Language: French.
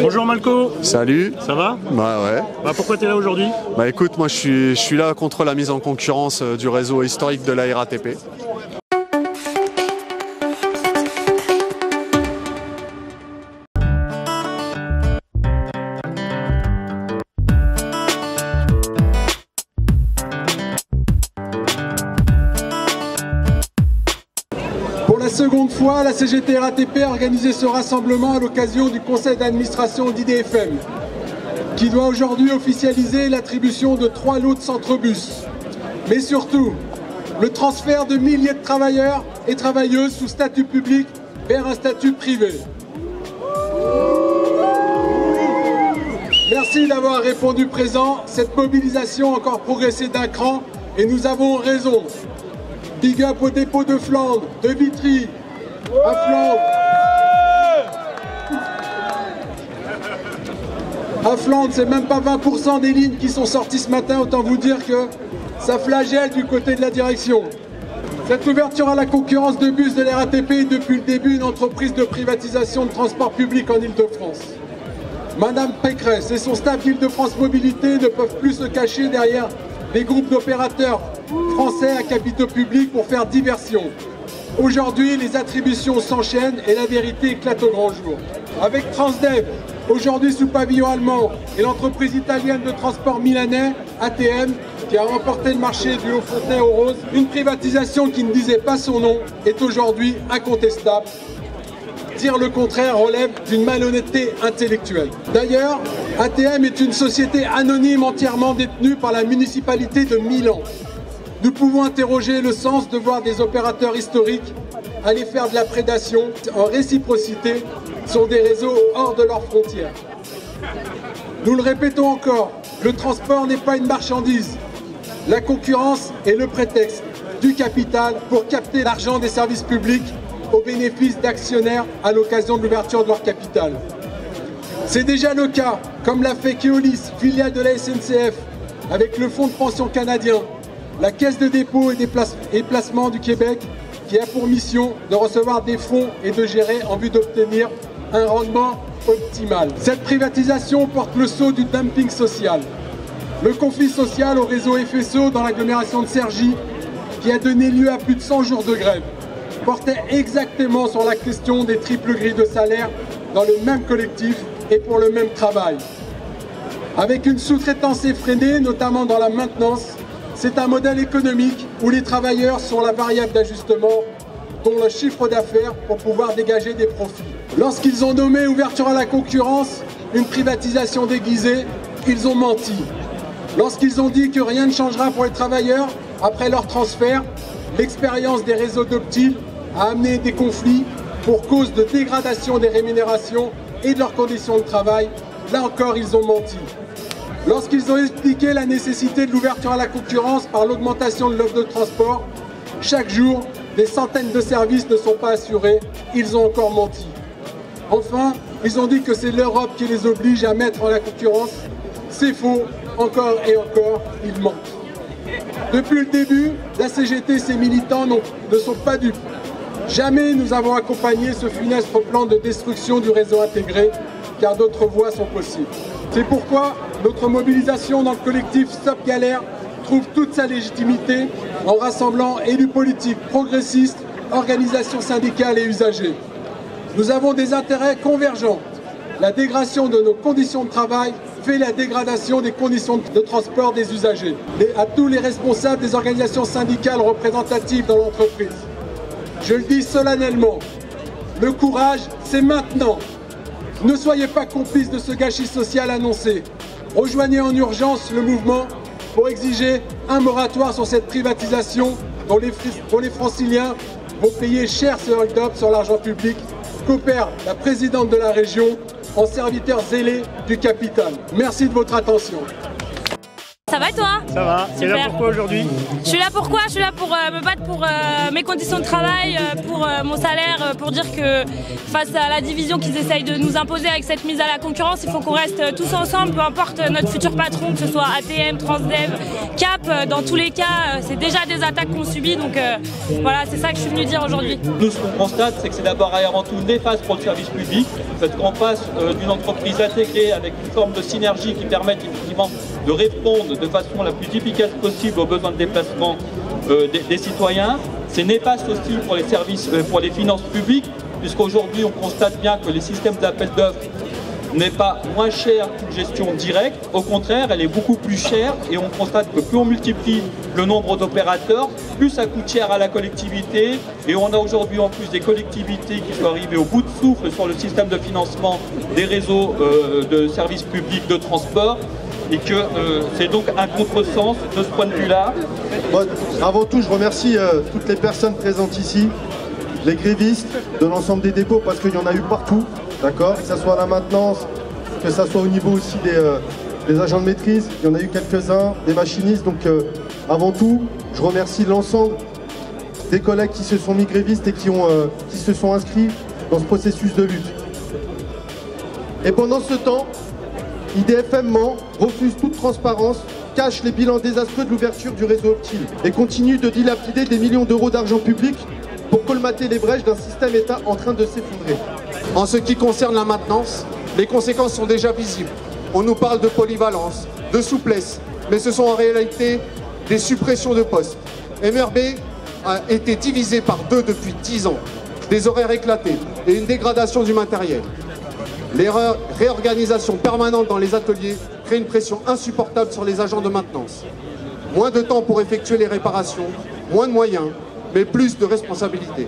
Bonjour Malco. Salut. Ça va? Bah ouais. Bah pourquoi tu es là aujourd'hui? Bah écoute, moi je suis là contre la mise en concurrence du réseau historique de la RATP. Pour la seconde fois, la CGT RATP a organisé ce rassemblement à l'occasion du conseil d'administration d'IDFM, qui doit aujourd'hui officialiser l'attribution de 3 lots de centre-bus, mais surtout le transfert de milliers de travailleurs et travailleuses sous statut public vers un statut privé. Merci d'avoir répondu présent. Cette mobilisation a encore progressé d'un cran et nous avons raison. Big up au dépôt de Flandre, de Vitry, à Flandre. À Flandre, c'est même pas 20% des lignes qui sont sorties ce matin, autant vous dire que ça flagelle du côté de la direction. Cette ouverture à la concurrence de bus de la RATP est depuis le début une entreprise de privatisation de transport public en Ile-de-France. Madame Pécresse et son staff d'Île-de-France Mobilité ne peuvent plus se cacher derrière les groupes d'opérateurs français à capitaux publics pour faire diversion. Aujourd'hui, les attributions s'enchaînent et la vérité éclate au grand jour. Avec Transdev, aujourd'hui sous pavillon allemand, et l'entreprise italienne de transport milanais, ATM, qui a remporté le marché du Haut-Fontenay-aux-Roses, une privatisation qui ne disait pas son nom est aujourd'hui incontestable. Dire le contraire relève d'une malhonnêteté intellectuelle. D'ailleurs, ATM est une société anonyme entièrement détenue par la municipalité de Milan. Nous pouvons interroger le sens de voir des opérateurs historiques aller faire de la prédation en réciprocité sur des réseaux hors de leurs frontières. Nous le répétons encore, le transport n'est pas une marchandise. La concurrence est le prétexte du capital pour capter l'argent des services publics au bénéfice d'actionnaires à l'occasion de l'ouverture de leur capital. C'est déjà le cas, comme l'a fait Keolis, filiale de la SNCF, avec le fonds de pension canadien, la Caisse de dépôt et placement du Québec, qui a pour mission de recevoir des fonds et de gérer en vue d'obtenir un rendement optimal. Cette privatisation porte le sceau du dumping social. Le conflit social au réseau FSO dans l'agglomération de Cergy, qui a donné lieu à plus de 100 jours de grève, portait exactement sur la question des triples grilles de salaire dans le même collectif et pour le même travail. Avec une sous-traitance effrénée, notamment dans la maintenance, c'est un modèle économique où les travailleurs sont la variable d'ajustement, dont le chiffre d'affaires pour pouvoir dégager des profits. Lorsqu'ils ont nommé ouverture à la concurrence une privatisation déguisée, ils ont menti. Lorsqu'ils ont dit que rien ne changera pour les travailleurs après leur transfert, l'expérience des réseaux d'Optile a amené des conflits pour cause de dégradation des rémunérations et de leurs conditions de travail. Là encore, ils ont menti. Lorsqu'ils ont expliqué la nécessité de l'ouverture à la concurrence par l'augmentation de l'offre de transport, chaque jour, des centaines de services ne sont pas assurés. Ils ont encore menti. Enfin, ils ont dit que c'est l'Europe qui les oblige à mettre en la concurrence. C'est faux, encore et encore, ils mentent. Depuis le début, la CGT et ses militants ne sont pas dupes. Jamais nous avons accompagné ce funeste plan de destruction du réseau intégré, car d'autres voies sont possibles. C'est pourquoi notre mobilisation dans le collectif Stop Galère trouve toute sa légitimité en rassemblant élus politiques, progressistes, organisations syndicales et usagers. Nous avons des intérêts convergents. La dégradation de nos conditions de travail fait la dégradation des conditions de transport des usagers. Et à tous les responsables des organisations syndicales représentatives dans l'entreprise, je le dis solennellement, le courage, c'est maintenant. Ne soyez pas complices de ce gâchis social annoncé. Rejoignez en urgence le mouvement pour exiger un moratoire sur cette privatisation dont les franciliens vont payer cher ce hold-up sur l'argent public qu'opère la présidente de la région en serviteur zélé du capital. Merci de votre attention. Ça va et toi? Ça va. C'est là pourquoi aujourd'hui? Je suis là pourquoi? Je suis là pour me battre pour mes conditions de travail, pour mon salaire, pour dire que face à la division qu'ils essayent de nous imposer avec cette mise à la concurrence, il faut qu'on reste tous ensemble, peu importe notre futur patron, que ce soit ATM, Transdev, Cap, dans tous les cas, c'est déjà des attaques qu'on subit, donc voilà, c'est ça que je suis venue dire aujourd'hui. Nous, ce qu'on constate, c'est que c'est d'abord et avant tout néfaste pour le service public, parce qu'on passe d'une entreprise intégrée avec une forme de synergie qui permet effectivement de répondre de façon la plus efficace possible aux besoins de déplacement des citoyens. C'est néfaste aussi pour les services, pour les finances publiques, puisqu'aujourd'hui on constate bien que les systèmes d'appel d'offres n'est pas moins cher qu'une gestion directe, au contraire elle est beaucoup plus chère et on constate que plus on multiplie le nombre d'opérateurs, plus ça coûte cher à la collectivité et on a aujourd'hui en plus des collectivités qui sont arrivées au bout de souffle sur le système de financement des réseaux de services publics de transport et que c'est donc un contresens de ce point de vue-là. Bon, avant tout, je remercie toutes les personnes présentes ici, les grévistes de l'ensemble des dépôts parce qu'il y en a eu partout. D'accord, que ce soit à la maintenance, que ce soit au niveau aussi des agents de maîtrise, il y en a eu quelques-uns, des machinistes. Donc avant tout, je remercie l'ensemble des collègues qui se sont mis grévistes et qui se sont inscrits dans ce processus de lutte. Et pendant ce temps, IDFM ment, refuse toute transparence, cache les bilans désastreux de l'ouverture du réseau Optile et continue de dilapider des millions d'euros d'argent public pour colmater les brèches d'un système État en train de s'effondrer. En ce qui concerne la maintenance, les conséquences sont déjà visibles. On nous parle de polyvalence, de souplesse, mais ce sont en réalité des suppressions de postes. MRB a été divisé par 2 depuis 10 ans, des horaires éclatés et une dégradation du matériel. Les réorganisations permanentes dans les ateliers créent une pression insupportable sur les agents de maintenance. Moins de temps pour effectuer les réparations, moins de moyens, mais plus de responsabilités.